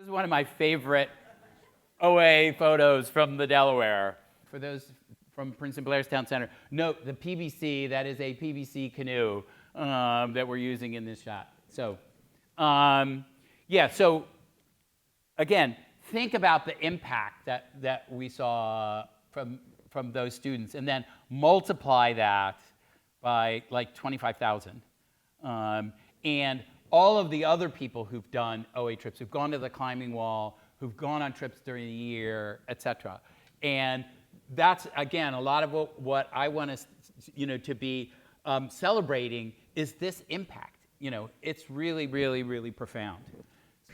This is one of my favorite OA photos from the Delaware. For those from Princeton Blairstown Center, note the PVC, that is a PVC canoe that we're using in this shot. So, so again, think about the impact that we saw from those students, and then multiply that by like 25,000. And all of the other people who've done OA trips, who've gone to the climbing wall, who've gone on trips during the year, et cetera. And that's, again, a lot of what I want us, to be celebrating is this impact. It's really, really, really profound.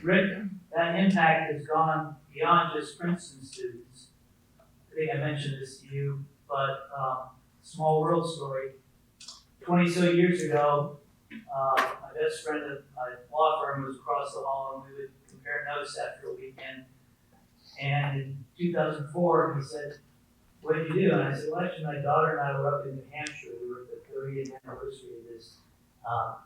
Rick, that impact has gone beyond just Princeton students. I think I mentioned this to you, but small world story. 20 so years ago, my best friend of my law firm was across the hall, and we would compare notes after a weekend. And in 2004, he said, "What did you do?" And I said, "Well, actually, my daughter and I were up in New Hampshire. We were at the 30th anniversary of this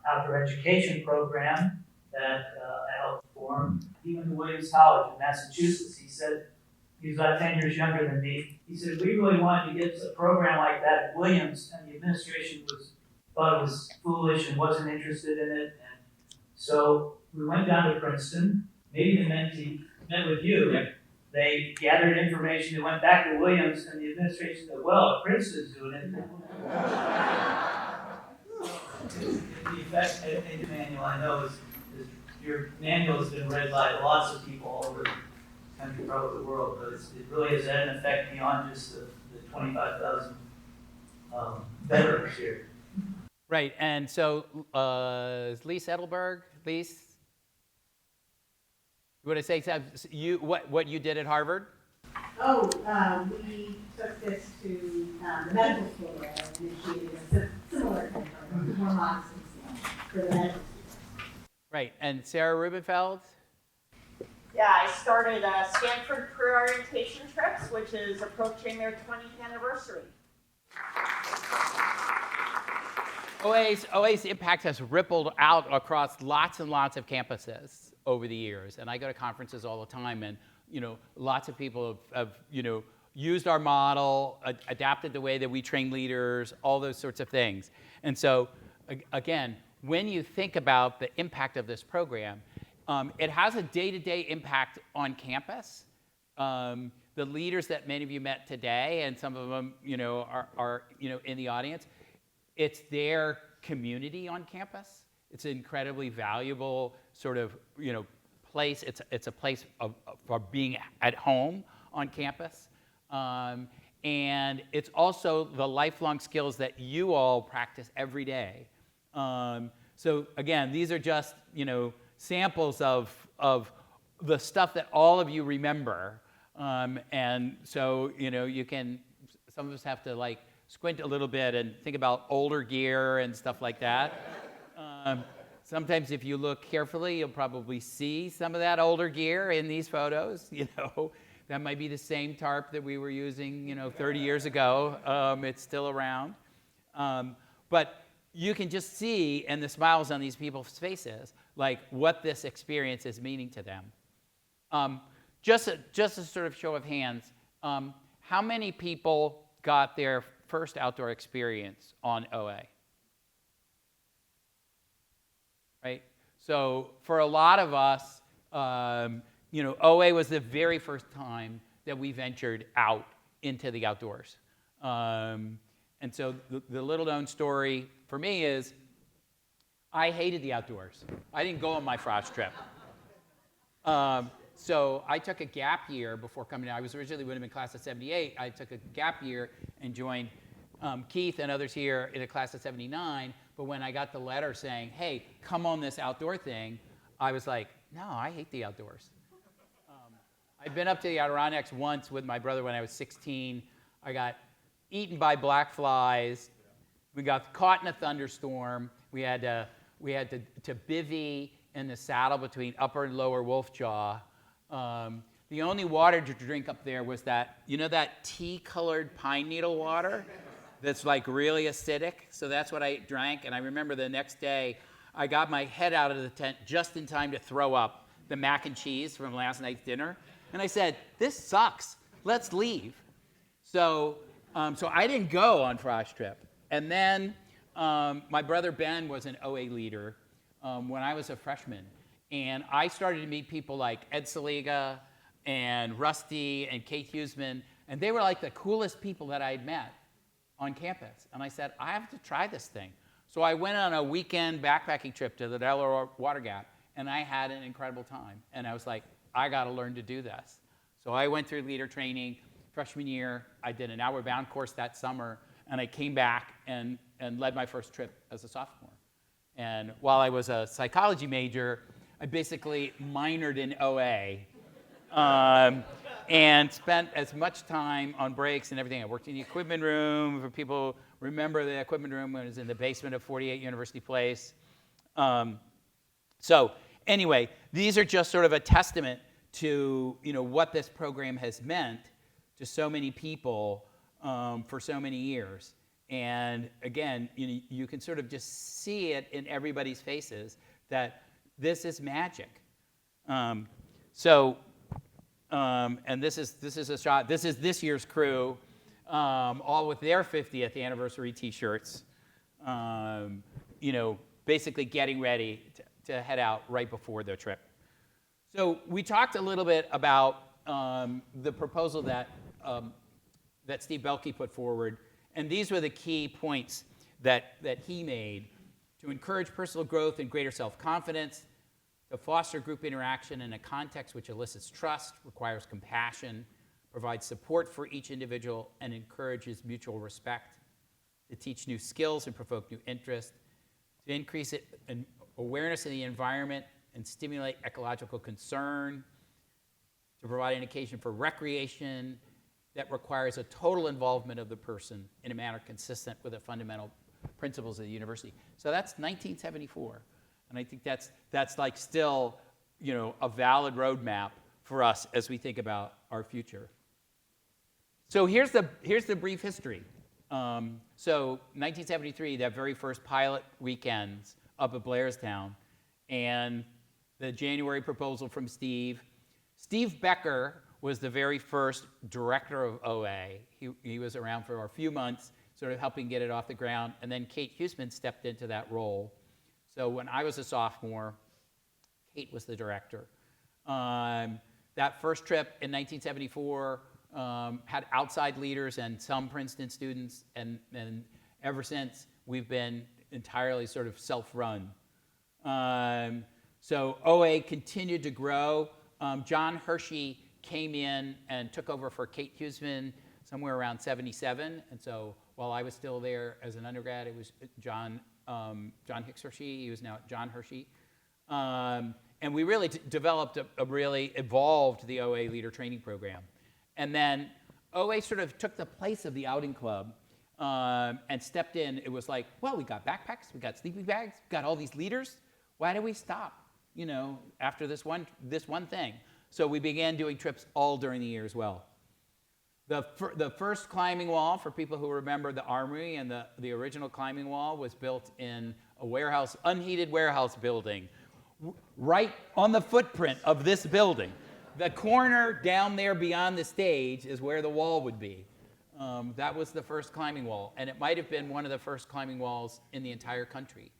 outdoor education program that I helped form." He went to Williams College in Massachusetts. He said, he was about 10 years younger than me. He said, "We really wanted to get a program like that at Williams, and the administration thought it was foolish and wasn't interested in it. And so we went down to Princeton. Maybe the mentee met with you. Yeah. They gathered information. They went back to Williams, and the administration said, well, Princeton's doing it." The effect, Emmanuel, I know, is your manual has been read by lots of people all over the country, probably the world, but it really has had an effect beyond just the 25,000 veterans here. Right, and so Lise Edelberg, Lise, you want to say what you did at Harvard? Oh, we took this to the medical school there and initiated a similar kind of program, more modest for the medical students. Right, and Sarah Rubenfeld? Yeah, I started Stanford Career Orientation Trips, which is approaching their 20th anniversary. OA's impact has rippled out across lots and lots of campuses over the years, and I go to conferences all the time, and lots of people have used our model, adapted the way that we train leaders, all those sorts of things. And so, again, when you think about the impact of this program, it has a day-to-day impact on campus. The leaders that many of you met today, and some of them are in the audience, it's their community on campus. It's an incredibly valuable sort of place. It's a place for being at home on campus, and it's also the lifelong skills that you all practice every day. So again, these are just samples of the stuff that all of you remember, and so you can. Some of us have to squint a little bit and think about older gear and stuff like that. Sometimes if you look carefully, you'll probably see some of that older gear in these photos. That might be the same tarp that we were using 30 years ago. It's still around. But you can just see, and the smiles on these people's faces, what this experience is meaning to them. Just a sort of show of hands, how many people got their first outdoor experience on OA? Right? So for a lot of us, OA was the very first time that we ventured out into the outdoors. And so the little known story for me is I hated the outdoors. I didn't go on my frost trip. So I took a gap year before coming out. I was originally would have been class of 78. I took a gap year and joined Keith and others here in a class of 79. But when I got the letter saying, hey, come on this outdoor thing, I was like, no, I hate the outdoors. I'd been up to the Adirondacks once with my brother when I was 16. I got eaten by black flies. We got caught in a thunderstorm. We had to bivvy in the saddle between Upper and Lower Wolfjaw. The only water to drink up there was that tea-colored pine needle water that's really acidic. So that's what I drank. And I remember the next day, I got my head out of the tent just in time to throw up the mac and cheese from last night's dinner. And I said, this sucks. Let's leave. So I didn't go on Frosh Trip. And then my brother Ben was an OA leader when I was a freshman. And I started to meet people like Ed Saliga and Rusty and Kate Huseman. And they were like the coolest people that I'd met on campus. And I said, I have to try this thing. So I went on a weekend backpacking trip to the Delaware Water Gap. And I had an incredible time. And I was like, I got to learn to do this. So I went through leader training freshman year. I did an Outward Bound course that summer. And I came back and led my first trip as a sophomore. And while I was a psychology major, I basically minored in OA and spent as much time on breaks and everything. I worked in the equipment room. For people remember the equipment room, when it was in the basement of 48 University Place. So anyway, these are just sort of a testament to what this program has meant to so many people for so many years. And again, you can sort of just see it in everybody's faces that this is magic. And this is a shot. This is this year's crew, all with their 50th anniversary T-shirts. Basically getting ready to head out right before their trip. So we talked a little bit about the proposal that Steve Belke put forward, and these were the key points that he made: to encourage personal growth and greater self-confidence, to foster group interaction in a context which elicits trust, requires compassion, provides support for each individual, and encourages mutual respect, to teach new skills and provoke new interest, to increase awareness of the environment and stimulate ecological concern, to provide an occasion for recreation that requires a total involvement of the person in a manner consistent with the fundamental principles of the university. So that's 1974. And I think that's like still, a valid roadmap for us as we think about our future. So here's the brief history. So 1973, that very first pilot weekends up at Blairstown, and the January proposal from Steve. Steve Becker was the very first director of OA. He was around for a few months, sort of helping get it off the ground, and then Kate Huseman stepped into that role. So when I was a sophomore, Kate was the director. That first trip in 1974 had outside leaders and some Princeton students, and ever since we've been entirely sort of self-run. So OA continued to grow. John Hershey came in and took over for Kate Huseman somewhere around 77, and so while I was still there as an undergrad, it was John Hicks Hershey. He was now John Hershey. And we really developed evolved the OA leader training program. And then OA sort of took the place of the outing club and stepped in. It was like, well, we got backpacks, we got sleeping bags, we got all these leaders. Why did we stop, after this one thing? So we began doing trips all during the year as well. The first climbing wall, for people who remember the Armory, and the original climbing wall was built in a warehouse, unheated warehouse building, right on the footprint of this building. The corner down there beyond the stage is where the wall would be. That was the first climbing wall, and it might have been one of the first climbing walls in the entire country,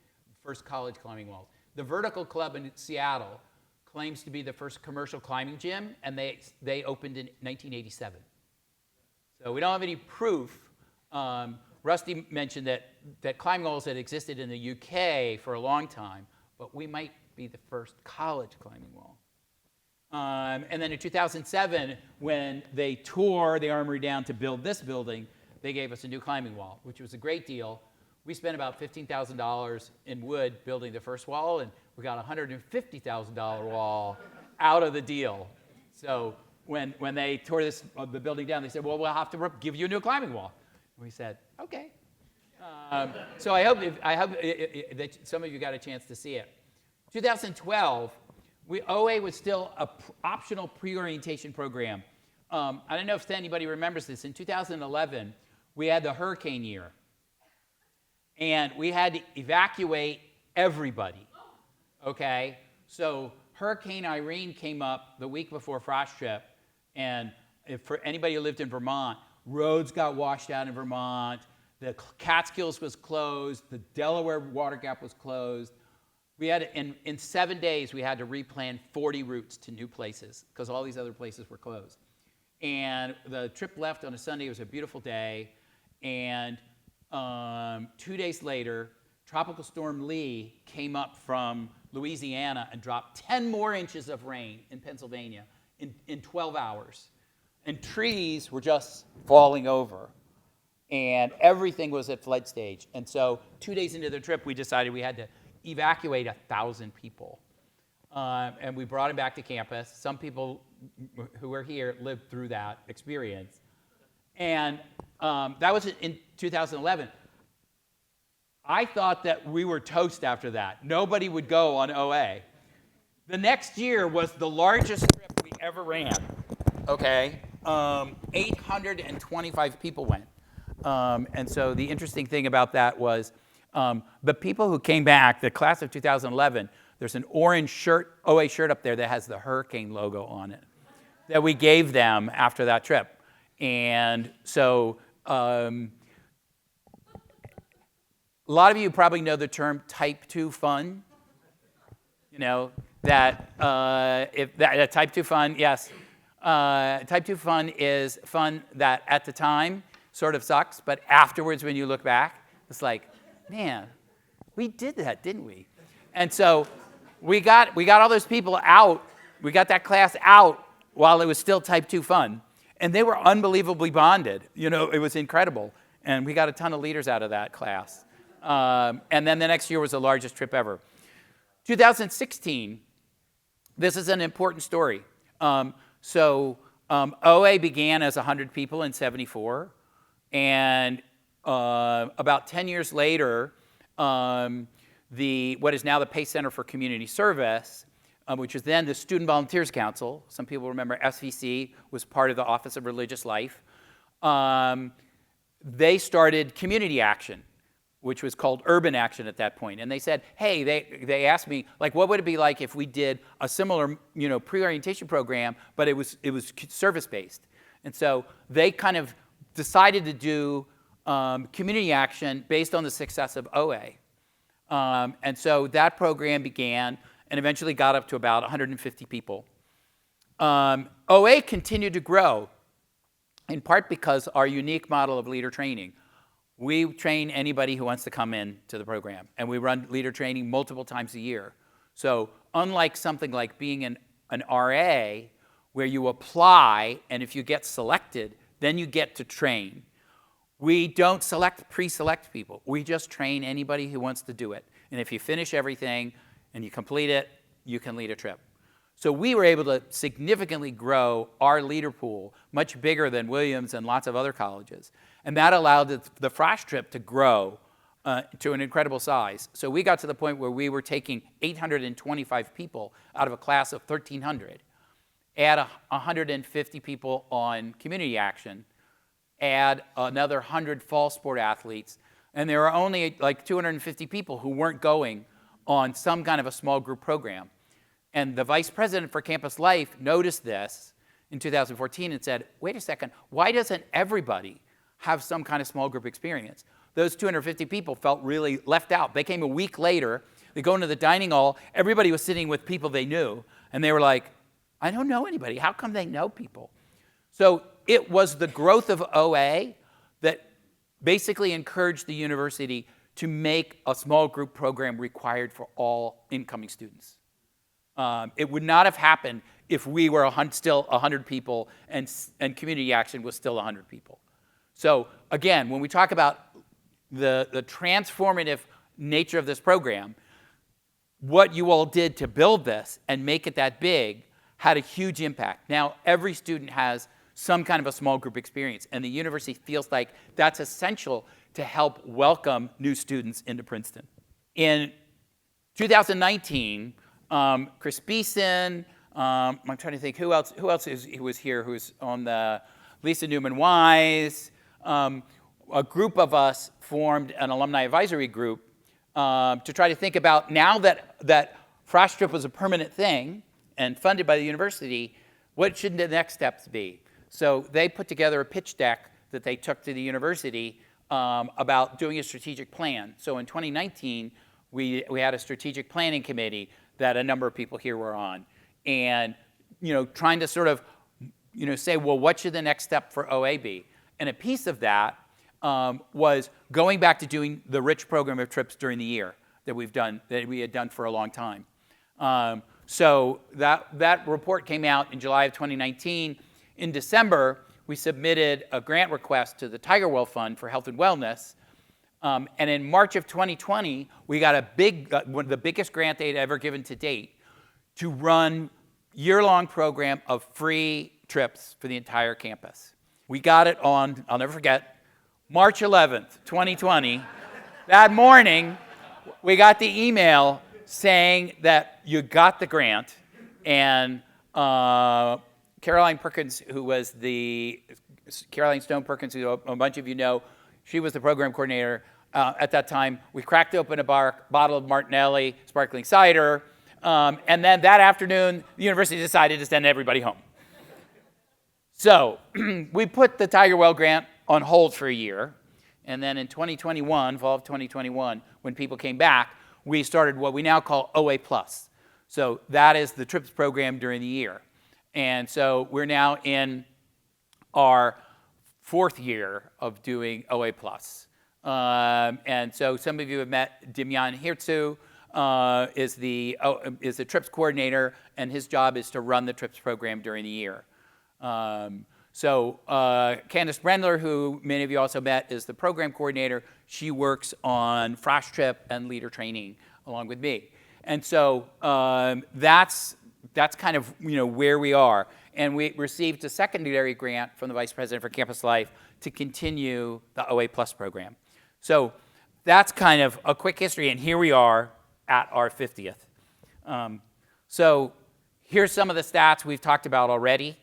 first college climbing walls. The Vertical Club in Seattle claims to be the first commercial climbing gym, and they opened in 1987. So we don't have any proof. Rusty mentioned that climbing walls had existed in the UK for a long time, but we might be the first college climbing wall. And then in 2007, when they tore the Armory down to build this building, they gave us a new climbing wall, which was a great deal. We spent about $15,000 in wood building the first wall, and we got a $150,000 wall out of the deal. So when they tore the building down, they said, well, we'll have to give you a new climbing wall. And we said, okay. So I hope that some of you got a chance to see it. 2012, OA was still an optional pre-orientation program. I don't know if anybody remembers this. In 2011, we had the hurricane year. And we had to evacuate everybody, okay? So Hurricane Irene came up the week before Frost Trip, and for anybody who lived in Vermont, roads got washed out in Vermont, the Catskills was closed, the Delaware water gap was closed. We had, in 7 days, we had to replan 40 routes to new places because all these other places were closed. And the trip left on a Sunday. It was a beautiful day. And 2 days later, Tropical Storm Lee came up from Louisiana and dropped 10 more inches of rain in Pennsylvania in 12 hours. And trees were just falling over. And everything was at flood stage. And so 2 days into the trip, we decided we had to evacuate 1,000 people. And we brought them back to campus. Some people who were here lived through that experience. And that was in 2011. I thought that we were toast after that. Nobody would go on OA. The next year was the largest trip we ever ran, okay? 825 people went. And so the interesting thing about that was the people who came back, the class of 2011, there's an orange shirt, OA shirt up there that has the hurricane logo on it that we gave them after that trip. And so a lot of you probably know the term type 2 fun. You know, that type 2 fun, yes. Type 2 fun is fun that at the time sort of sucks, but afterwards when you look back, it's like, man, we did that, didn't we? And so we got all those people out, we got that class out while it was still type 2 fun. And they were unbelievably bonded. You know, it was incredible. And we got a ton of leaders out of that class. And then the next year was the largest trip ever. 2016, this is an important story. OA began as 100 people in '74. And about 10 years later, what is now the Pace Center for Community Service, which was then the Student Volunteers Council. Some people remember SVC was part of the Office of Religious Life. They started community action, which was called urban action at that point. And they said, hey, they asked me, like, what would it be like if we did a similar, pre-orientation program, but it was service-based? And so they kind of decided to do community action based on the success of OA. And so that program began and eventually got up to about 150 people. OA continued to grow, in part because our unique model of leader training. We train anybody who wants to come in to the program, and we run leader training multiple times a year. So unlike something like being an RA, where you apply, and if you get selected, then you get to train. We don't pre-select people. We just train anybody who wants to do it. And if you finish everything and you complete it, you can lead a trip. So we were able to significantly grow our leader pool, much bigger than Williams and lots of other colleges. And that allowed the Frost Trip to grow to an incredible size. So we got to the point where we were taking 825 people out of a class of 1,300, add 150 people on community action, add another 100 fall sport athletes, and there were only like 250 people who weren't going on some kind of a small group program. And the vice president for Campus Life noticed this in 2014 and said, wait a second, why doesn't everybody have some kind of small group experience? Those 250 people felt really left out. They came a week later, they go into the dining hall, everybody was sitting with people they knew, and they were like, I don't know anybody, how come they know people? So it was the growth of OA that basically encouraged the university to make a small group program required for all incoming students. It would not have happened if we were still 100 people and community action was still 100 people. So again, when we talk about the transformative nature of this program, what you all did to build this and make it that big had a huge impact. Now, every student has some kind of a small group experience, and the university feels like that's essential to help welcome new students into Princeton. In 2019, Chris Beeson, I'm trying to think who else was here who's on the Lisa Newman-Wise. A group of us formed an alumni advisory group to try to think about, now that Frosh Trip was a permanent thing and funded by the university, what should the next steps be? So they put together a pitch deck that they took to the university about doing a strategic plan. So in 2019, we had a strategic planning committee that a number of people here were on, and trying to sort of say, well, what should the next step for OA be? And a piece of that was going back to doing the rich program of trips during the year that we had done for a long time. So that report came out in July of 2019. In December, we submitted a grant request to the Tiger Well Fund for Health and Wellness. And in March of 2020, we got one of the biggest grant they'd ever given to date to run year-long program of free trips for the entire campus. We got it on, I'll never forget, March 11th, 2020. That morning, we got the email saying that you got the grant, and Caroline Stone Perkins, who a bunch of you know, she was the program coordinator at that time. We cracked open a bottle of Martinelli sparkling cider, and then that afternoon, the university decided to send everybody home. So we put the Tiger Well grant on hold for a year, and then in 2021, fall of 2021, when people came back, we started what we now call OA Plus. So that is the TRIPS program during the year. And so we're now in our 4th year of doing OA Plus. And so some of you have met Dimyan Hirtzu, is the TRIPS coordinator, and his job is to run the TRIPS program during the year. So Candace Brendler, who many of you also met, is the program coordinator. She works on Frosh Trip and leader training along with me. And so that's kind of where we are. And we received a secondary grant from the Vice President for Campus Life to continue the OA Plus program. So that's kind of a quick history, and here we are at our 50th. So here's some of the stats we've talked about already.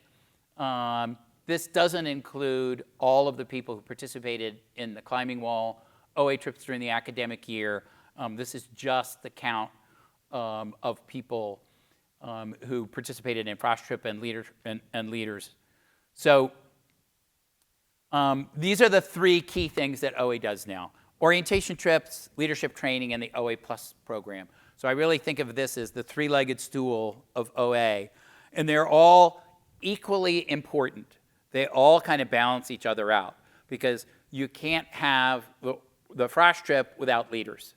This doesn't include all of the people who participated in the climbing wall, OA trips during the academic year. This is just the count of people who participated in Frosh Trip and leaders. So these are the 3 key things that OA does now: orientation trips, leadership training, and the OA Plus program. So I really think of this as the 3-legged stool of OA, and they're all equally important. They all kind of balance each other out, because you can't have the Frosh Trip without leaders,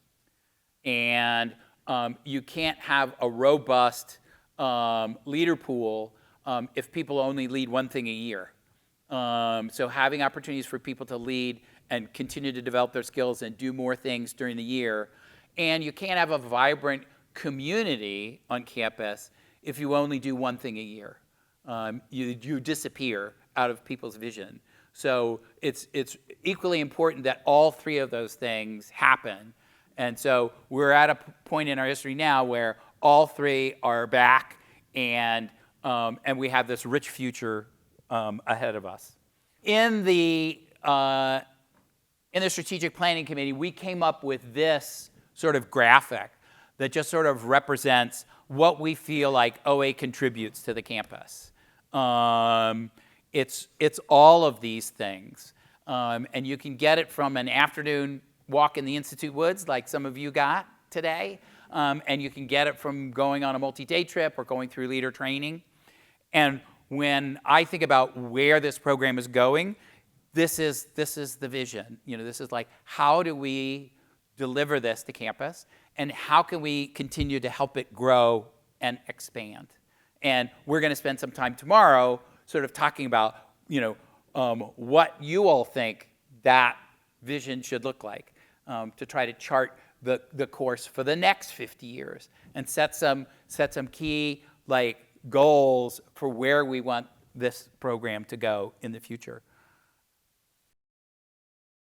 and you can't have a robust leader pool if people only lead one thing a year. So having opportunities for people to lead and continue to develop their skills and do more things during the year. And you can't have a vibrant community on campus if you only do one thing a year. You disappear out of people's vision. So it's equally important that all 3 of those things happen. And so we're at a point in our history now where all 3 are back, and we have this rich future ahead of us. In the strategic planning committee, we came up with this sort of graphic that just sort of represents what we feel like OA contributes to the campus. It's all of these things, and you can get it from an afternoon walk in the Institute Woods, like some of you got today, and you can get it from going on a multi-day trip or going through leader training. And when I think about where this program is going, this is the vision. This is like, how do we deliver this to campus, and how can we continue to help it grow and expand? And we're going to spend some time tomorrow sort of talking about, what you all think that vision should look like, to try to chart the course for the next 50 years and set some key goals for where we want this program to go in the future.